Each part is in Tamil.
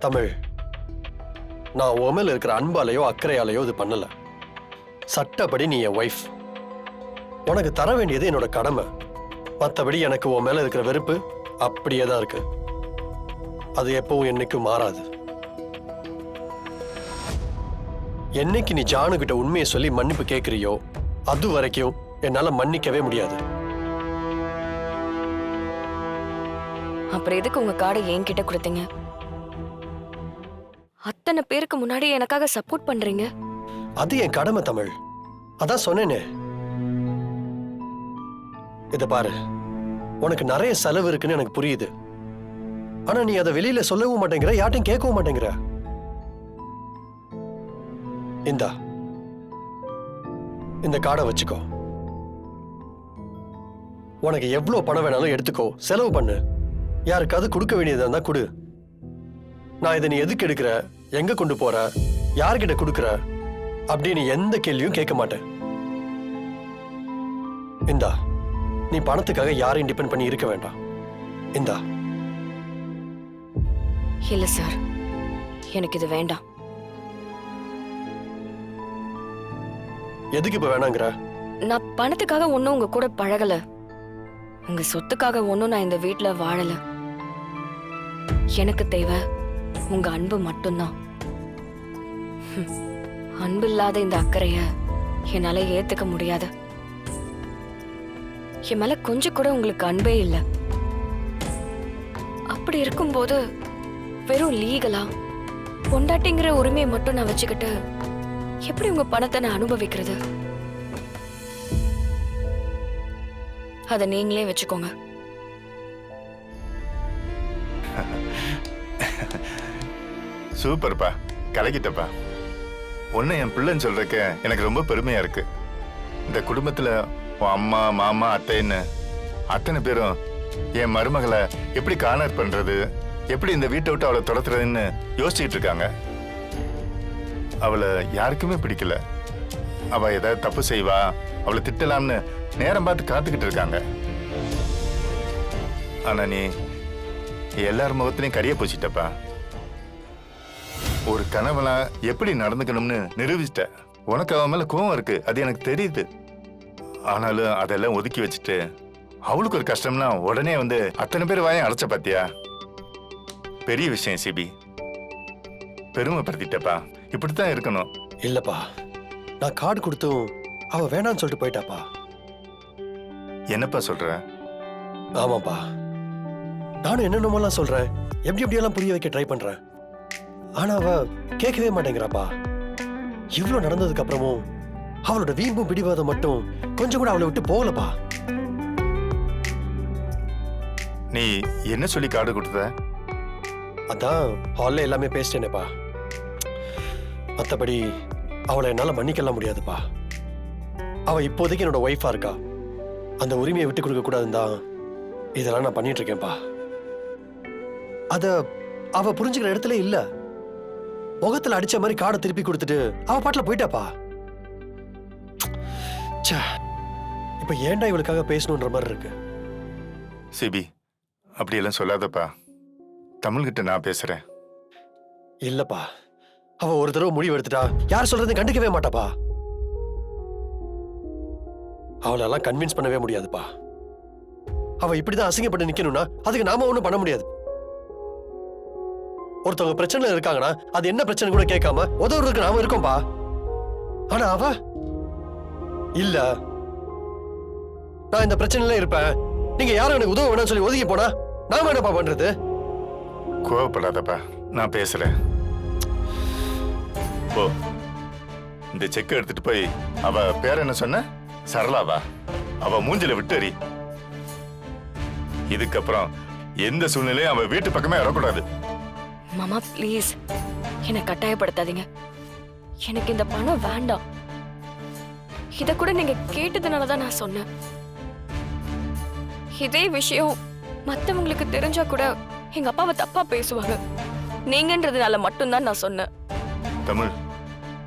தமிழ், நான் உன் மேல இருக்கிற அன்பாலையோ அக்கறையாலையோ இது பண்ணல. சட்டப்படி நீ என் ஒய்ஃப். உனக்கு தர வேண்டியது என்னோட கடமை. மற்றபடி எனக்கு உன் மேல இருக்கிற வெறுப்பு அப்படியே தான் இருக்கு. அது எப்பவும் என்னைக்கும் மாறாது. என்னைக்கு நீ ஜானு கிட்ட உண்மையை சொல்லி மன்னிப்பு கேட்கிறியோ அது வரைக்கும் என்னால மன்னிக்கவே முடியாது. அப்புறம் எதுக்கு உங்க கார்டை என்கிட்ட கொடுத்தீங்க? அத்தனை பேருக்கு முன்னாடி எனக்காக சப்போர்ட் பண்றீங்க. அது என் கடமை தமிழ். அதான் சொன்னேனே. இத பாரு, உனக்கு நிறைய செலவு இருக்குன்னு எனக்கு புரியுது. ஆனா நீ அதை வெளியில சொல்லவும் மாட்டேங்கிற, யார்ட்டையும் கேட்கவும் மாட்டேங்கிற. இந்த கார்டை வச்சுக்கோ. உனக்கு எவ்வளவு பணம் வேணாலும் எடுத்துக்கோ, செலவு பண்ணு. யாருக்காவது கொடுக்க வேண்டியதா இருந்தா கொடு. நான் இதை நீ எதுக்கு எடுக்கிற, எங்க கொண்டு போற, யார்கிட்ட கொடுக்குற அப்படின்னு எந்த கேள்வியும் கேட்க மாட்டேன். இந்தா, நீ பணத்துக்காக யாரையும் டிபெண்ட் பண்ணி இருக்க வேண்டாம். இந்தா. இல்ல சார், எனக்கு இது வேண்டாம். எதுக்கு இப்ப வேணாங்கிற? நான் பணத்துக்காக ஒன்னும் உங்க கூட பழகல. உங்க சொத்துக்காக ஒன்னும் நான் இந்த வீட்டுல வாழல. எனக்கு தேவை உங்க அன்பு மட்டும்தான். அன்பு இல்லாத இந்த அக்கறைய என்னால ஏத்துக்க முடியாது. என் மேல கொஞ்சம் கூட உங்களுக்கு அன்பே இல்லை. அப்படி இருக்கும்போது வெறும் லீகலா பொண்டாட்டிங்கிற உரிமையை மட்டும் நான் வச்சுக்கிட்டு எப்படி உங்க பணத்தை நான் அனுபவிக்கிறது? அத நீங்களே வச்சுக்கோங்க. சூப்பர்ப்பா, கலக்கிட்டப்பா. ஒன்னு என் பிள்ளைன்னு சொல்றதுக்கு எனக்கு ரொம்ப பெருமையா இருக்கு. இந்த குடும்பத்துல உன் அம்மா, மாமா, அத்தைன்னு அத்தனை பேரும் என் மருமகளை எப்படி கார்னர் பண்றது, எப்படி இந்த வீட்டை விட்டு அவளை துரத்துறதுன்னு யோசிச்சுட்டு இருக்காங்க. அவளை யாருக்குமே பிடிக்கல. அவ ஏதாவது தப்பு செய்வா, அவளை திட்டலாம்னு நேரம் பார்த்து காத்துக்கிட்டு இருக்காங்க. ஆனா நீ எல்லார் முகத்திலையும் கரிய பூச்சிட்டப்பா. ஒரு கணவனா எப்படி நடந்துக்கணும்னு நிரூபிச்சிட்ட. உனக்கு அவன் மேல கோவம் இருக்கு, அது எனக்கு தெரியுது. ஆனாலும் அதெல்லாம் ஒதுக்கி வச்சுட்டு அவளுக்கு ஒரு கஷ்டம்னா உடனே வந்து அத்தனை பேர் வாயம் அடைச்ச பாத்தியா? பெரிய விஷயம் சிபி, பெருமைப்படுத்திட்டப்பா. இப்படித்தான் இருக்கணும். இல்லப்பா, நான் கார்டு கொடுத்தும் அவ வேணான்னு சொல்லிட்டு போயிட்டாப்பா. என்னப்பா சொல்ற? ஆமாப்பா, நானும் என்னென்னமோலாம் சொல்றேன், எப்படி எப்படியெல்லாம் புரிய வைக்க ட்ரை பண்றேன். ஆனா அவ கேட்கவே மாட்டேங்கிறாப்பா. இவ்வளவு நடந்ததுக்கு அப்புறமும் அவளோட வீம்பும் பிடிவாதம் மட்டும் கொஞ்சம் கூட அவளை விட்டு போகலப்பா. நீ என்ன சொல்லி கார்டு கொடுத்த? அதான் ஹால்ல எல்லாமே பேசிட்டேனேப்பா. மத்தபடி அவளை என்னால மன்னிக்கலாம் முடியாதுப்பா. அவ இப்போதைக்கு என்னோட ஒய்ஃபா இருக்கா. அந்த உரிமையை விட்டு கொடுக்க கூடாதுன்னு தான் இதெல்லாம் நான் பண்ணிட்டு இருக்கேன்ப்பா. அத அவ புரிஞ்சுக்கிற இடத்துல இல்ல. முகத்துல அடிச்ச மாதிரி காடை திருப்பி கொடுத்துட்டு அவ பாட்டுல போயிட்டாப்பா. இப்ப ஏன்டா இவளுக்காக பேசணுன்ற மாதிரி இருக்கு. சிபி, அப்படியெல்லாம் சொல்லாதப்பா. தமிழ்கிட்ட நான் பேசுறேன். இல்லப்பா, அவ ஒரு தடவை முடிவு எடுத்துட்டா யார் சொல்றதையும் கண்டுக்கவே மாட்டாப்பா. அவளெல்லாம் கன்வின்ஸ் பண்ணவே முடியாதுப்பா. அவ இப்படிதான் அசிங்கப்பட்டு நிக்கணும்னா அதுக்கு நாம ஒண்ணும் பண்ண முடியாது. ஒருத்தவங்க பிரச்சனை இருக்காங்கன்னா அது என்ன பிரச்சனை கூட கேட்காம உதவுறதுக்கு நாம இருக்கோம்பா. ஆனா அவ இல்ல, நான் இந்த பிரச்சனையில இருப்பேன், நீங்க யாரும் எனக்கு உதவ வேணாம்னு சொல்லி ஒதுங்கி போனா நாம என்னப்பா பண்றது? கோவப்படாதப்பா, நான் பேசுறேன். ஓ, இந்த செக் எடுத்துட்டு போய் அவ பேர் என்ன சொன்ன? சரளாவா? அவ மூஞ்சில விட்டறி. இதுக்கப்புறம் எந்த சூழ்நிலையும் அவ வீட்டு பக்கமே வரக்கூடாது. மாமா ப்ளீஸ், என்னை கட்டாயப்படுத்தாதீங்க. எனக்கு இந்த பணம் வேண்டாம். இத கூட நீங்க கேட்டதுனாலதான் நான் சொன்னேன். இதே விஷயம் மத்தவங்களுக்கு தெரிஞ்சா கூட எங்க அப்பாவை தப்பா பேசுவாங்க. நீங்கன்றதுனால மட்டும்தான் நான் சொன்னேன். தமிழ்,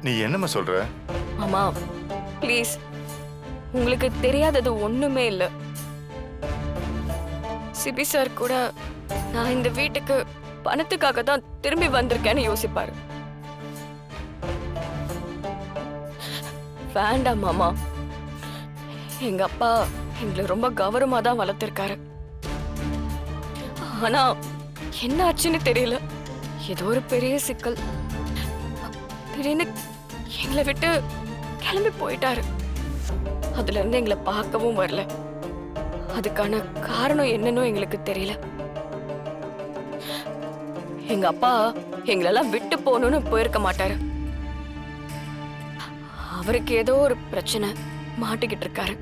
நீ என்னம்மா சொல்ற? மாமா ப்ளீஸ், உங்களுக்கு தெரியாதது ஒண்ணுமே இல்ல. சிபி சார் கூட நான் இந்த வீட்டுக்கு பணத்துக்காக தான் திரும்பி வந்திருக்கேன்னு யோசிப்பாரு. வேண்டாம் மாமா. எங்க அப்பா எங்களை ரொம்ப கௌரவமா தான் வளர்த்திருக்காரு. ஆனா என்ன ஆச்சுன்னு தெரியல. ஏதோ ஒரு பெரிய சிக்கல். திடீர்னு எங்களை விட்டு கிளம்பி போயிட்டாரு. அதுல இருந்து எங்களை பார்க்கவும் வரல. அதுக்கான காரணம் என்னன்னு எங்களுக்கு தெரியல. எங்க அப்பா எங்களெல்லாம் விட்டு போகணும்னு போயிருக்க மாட்டாரு. அவருக்கு ஏதோ ஒரு பிரச்சனை மாட்டிக்கிட்டு இருக்காரு.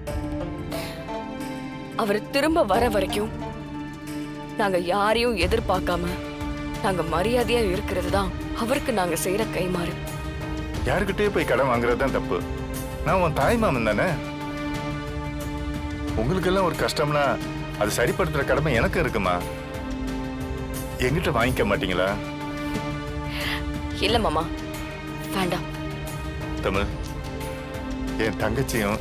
அவர் திரும்ப வர வரைக்கும் நாங்க யாரையும் எதிர்பார்க்காம நாங்க மரியாதையா இருக்கிறது தான் அவருக்கு நாங்க செய்யற கைமாறு. யாருக்கிட்டே போய் கடன் வாங்குறது தான் தப்பு. நான் உன் தாய் மாமன் தானே. உங்களுக்கெல்லாம் ஒரு கஷ்டம்னா அது சரிப்படுத்துற கடமை எனக்கு இருக்குமா? என்கிட்ட வாங்கிக்க மாட்டீங்களா? இல்ல மாமா, வேண்டாம். தமிழ், என் தங்கச்சியும்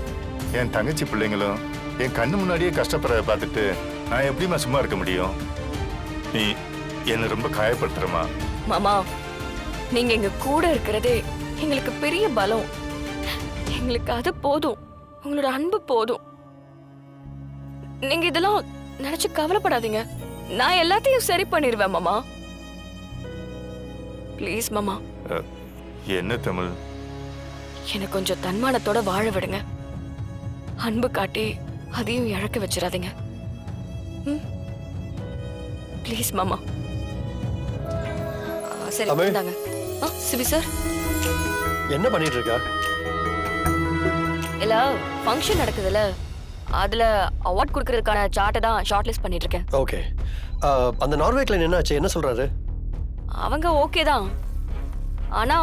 என் தங்கச்சி பிள்ளைங்களும் என் கண்ணு முன்னாடியே கஷ்டப்படுறத பார்த்துட்டு நான் எப்படிமா சும்மா இருக்க முடியும்? நீ என்னை ரொம்ப காயப்படுத்துறமா? மாமா, நீங்க எங்க கூட இருக்கிறதே எங்களுக்கு பெரிய பலம். எங்களுக்கு அது போதும். உங்களோட அன்பு போதும். நீங்க இதெல்லாம் நினைச்சு கவலைப்படாதீங்க. நான் எல்லாத்தையும் சரி பண்ணிடுவேன் மாமா. ப்ளீஸ் மாமா. என்ன தமிழ்? எனக்கு கொஞ்சம் தன்மானத்தோட வாழ விடுங்க. அன்பு காட்டி அதையும் இழக்க வச்சிடாதீங்க. ப்ளீஸ் மாமா. சரி, தமிழ். இந்தாங்க. சிபி சார், என்ன பண்ணிட்டு இருக்கா? இல்ல ஃபங்க்ஷன் நடக்குதுல்ல, அதுல அவார்ட் கொடுக்கறதுக்கான சார்ட்டை தான் ஷார்ட் லிஸ்ட் பண்ணிட்டு இருக்கேன். ஓகே. அந்த நார்வே கிளைன் என்ன ஆச்சு? என்ன சொல்றாரு? அவங்க ஓகே தான். ஆனா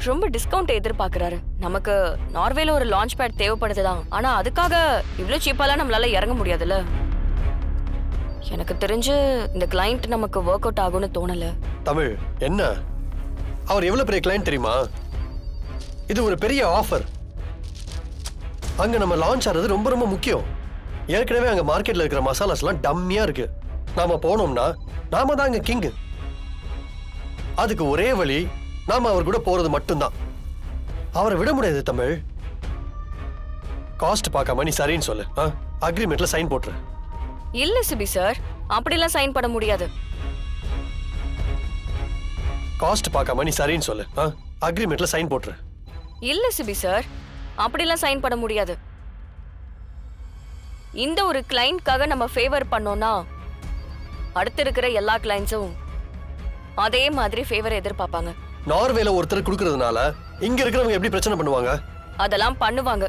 ரொம்ப டிஸ்கவுண்ட் எதிர்பார்க்கறாரு. நமக்கு நார்வேல ஒரு லான்ச் பேட் தேவைப்படுதுதான். ஆனா அதுக்காக இவ்ளோ சீப்பாலாம் நம்மளால இறங்க முடியாதுல்ல. எனக்கு தெரிஞ்சு இந்த கிளையண்ட் நமக்கு ஒர்க் அவுட் ஆகும்னு தோணல. தமிழ், என்ன அவர் எவ்வளவு பெரிய கிளையண்ட் தெரியுமா? இது ஒரு பெரிய ஆஃபர். அங்க நம்ம லான்ச் ஆறது ரொம்ப ரொம்ப முக்கியம். ஏற்கனவே அங்க மார்க்கெட்ல இருக்கிற மசாலாஸ் எல்லாம் டம்மியா இருக்கு. நாம போனோம்னா நாம தான் அங்க கிங். அதுக்கு ஒரே வழி நாம அவர் கூட போறது மட்டும்தான். அவரை விட முடியாது தமிழ். காஸ்ட் பார்க்காம நீ சரின்னு சொல்லு. அக்ரிமெண்ட்ல சைன் போட்டுரு. இல்ல சிபி சார், அப்படிலாம் சைன் பண்ண முடியாது. காஸ்ட் பார்க்காம நீ சரின்னு சொல்லு. அக்ரிமெண்ட்ல சைன் போட்டுரு. இல்ல சிபி சார், அப்படிலாம் சைன் பண்ண முடியாது. இந்த ஒரு கிளையண்ட்காக நம்ம ஃபேவர் பண்ணோம்னா அடுத்து இருக்கிற எல்லா கிளையண்ட்ஸும் அதே மாதிரி ஃபேவர் எதிர்பார்ப்பாங்க. நார்வேல ஒருத்தர் கொடுக்கறதுனால இங்க இருக்கிறவங்க எப்படி பிரச்சனை பண்ணுவாங்க? அதெல்லாம் பண்ணுவாங்க.